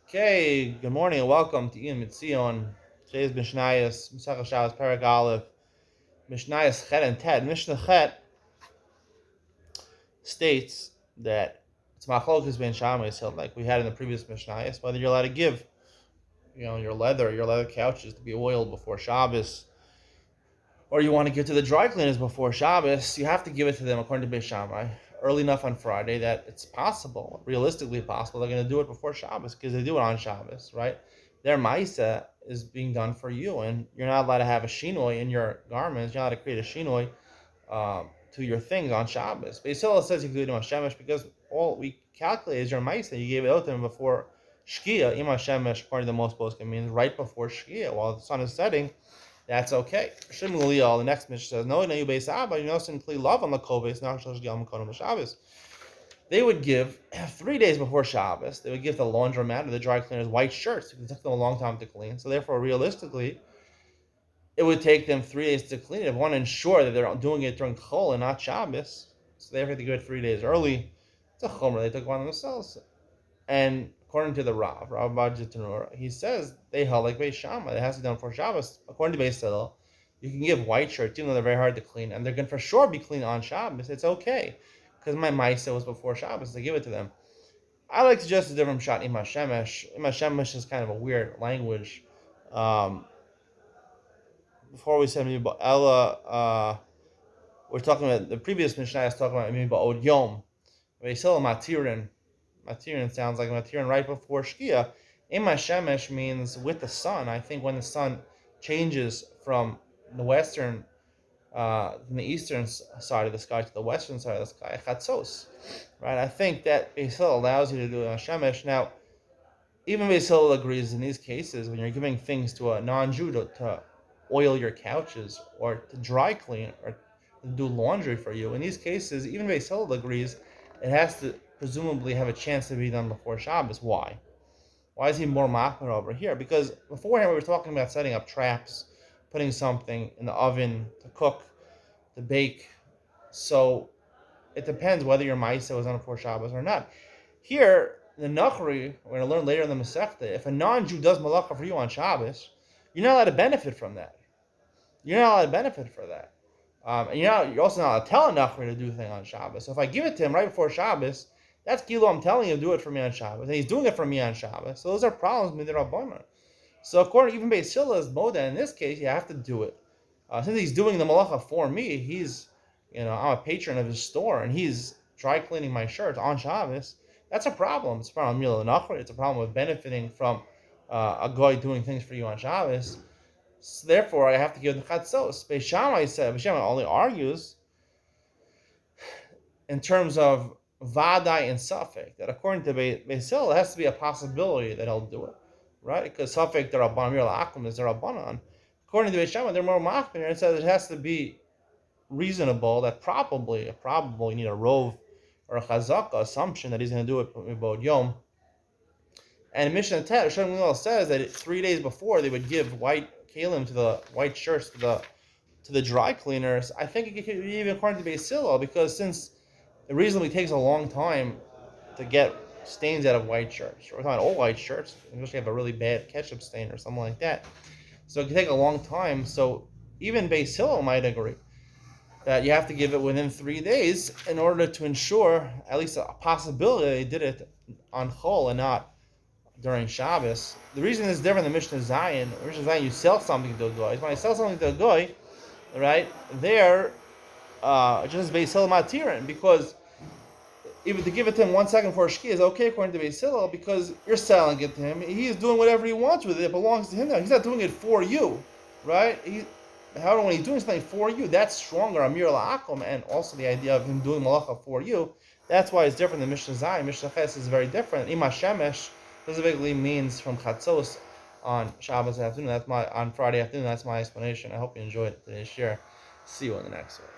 Okay, good morning and welcome to Iyun. Today's Mishnayos, Mishnah Shabbos, Perek Aleph, Mishnayos Chet and Ted. Mishnah Chet states that it's machlokas ben shammos, like we had in the previous Mishnayos, whether you're allowed to give, your leather couches to be oiled before Shabbos, or you want to give to the dry cleaners before Shabbos. You have to give it to them according to Beis Shammai early enough on Friday that it's possible, realistically possible, they're going to do it before Shabbos because they do it on Shabbos, right? Their Maisa is being done for you, and you're not allowed to have a shinoi in your garments. You're not allowed to create a shinoi to your things on Shabbos. Beis Hillel says you can do it on Shemesh because all we calculate is your Maisa. You gave it out to them before Shkia. Ima Shemesh, according to the most poskim, means right before Shkia while the sun is setting. That's okay. Shimon Gamliel, the next Mishnah says, "No, you base Abba, you know, simply love on the koves, not Shabbos." They would give 3 days before Shabbos. They would give the laundromat or the dry cleaners white shirts because it took them a long time to clean. So therefore, realistically, it would take them 3 days to clean. They want to ensure that they're doing it during Chol and not Shabbos. So they have to give it 3 days early. It's a chomer they took on themselves. And according to the Rav Bajitanur, he says they held like Beis Shammai. It has to be done for Shabbos. According to Beis Hillel, you can give white shirts, even though they're very hard to clean, and they're going to for sure be clean on Shabbos. It's okay, because my Maisa was before Shabbos. They give it to them. I like to suggest a different shot. Ima Shemesh. Ima Shemesh is kind of a weird language. Before we said Ella, we're talking about the previous Mishnah. I was talking about Od Yom. Beis Hillel Matirin. Matirin sounds like Matirin right before Shkia. Ema Shemesh means with the sun. I think when the sun changes from the eastern side of the sky to the western side of the sky, Chatzos, right? I think that Beis Hillel allows you to do it on Shemesh. Now, even Beis Hillel agrees in these cases when you're giving things to a non-Jew to oil your couches or to dry clean or to do laundry for you. In these cases, even Beis Hillel agrees it has to presumably have a chance to be done before Shabbos. Why? Why is he more machmir over here? Because beforehand we were talking about setting up traps, putting something in the oven to cook, to bake. So it depends whether your ma'isa was on before Shabbos or not. Here, the Nachri, we're going to learn later in the Masechta, if a non-Jew does malacha for you on Shabbos, you're not allowed to benefit from that. You're not allowed to benefit for that. And you're also not allowed to tell a Nachri to do a thing on Shabbos. So if I give it to him right before Shabbos, that's Gilo, I'm telling him to do it for me on Shabbos. And he's doing it for me on Shabbos. So those are problems with the Rabbanan. So according to even Beis Hillel's Moda, in this case, you have to do it. Since he's doing the malacha for me, I'm a patron of his store, and he's dry cleaning my shirts on Shabbos. That's a problem. It's a problem with Mila Nachri. It's a problem with benefiting from a guy doing things for you on Shabbos. So therefore, I have to give the chatzos. Beis Shammai only argues in terms of vadai and suffix that according to Beis Hillel, it has to be a possibility that he'll do it, right? Because suffix the rabbanon mir la'akum is the rabbanon. According to Beis Shammai, they're more machmir. It says it has to be reasonable that probably you need a rove or a chazaka assumption that he's going to do it about Yom. And Mishnah Tet, Shabbos says that 3 days before they would give white kalim to the white shirts to the dry cleaners. I think it could be even according to Beis Hillel, because since it reasonably takes a long time to get stains out of white shirts, we're talking all white shirts, especially if you have a really bad ketchup stain or something like that. So it can take a long time. So even Beis Hillel might agree that you have to give it within 3 days in order to ensure at least a possibility they did it on Chol and not during Shabbos. The reason is different than Mishnah Zion. Mishnah Zion, you sell something to a guy. When I sell something to a guy, right, there, just Beis Hillel Matirin, because even to give it to him 1 second before Shki is okay according to Beis Hillel, because you're selling it to him. He's doing whatever he wants with it. It belongs to him now. He's not doing it for you, right? However, when he's doing something for you, that's stronger, Amir La'akum, and also the idea of him doing malacha for you. That's why it's different than Mishnah Zayin. Mishnah Ches is very different. Ima Shemesh specifically means from Chatzos on Shabbos afternoon. On Friday afternoon. That's my explanation. I hope you enjoyed today's share. See you in the next one.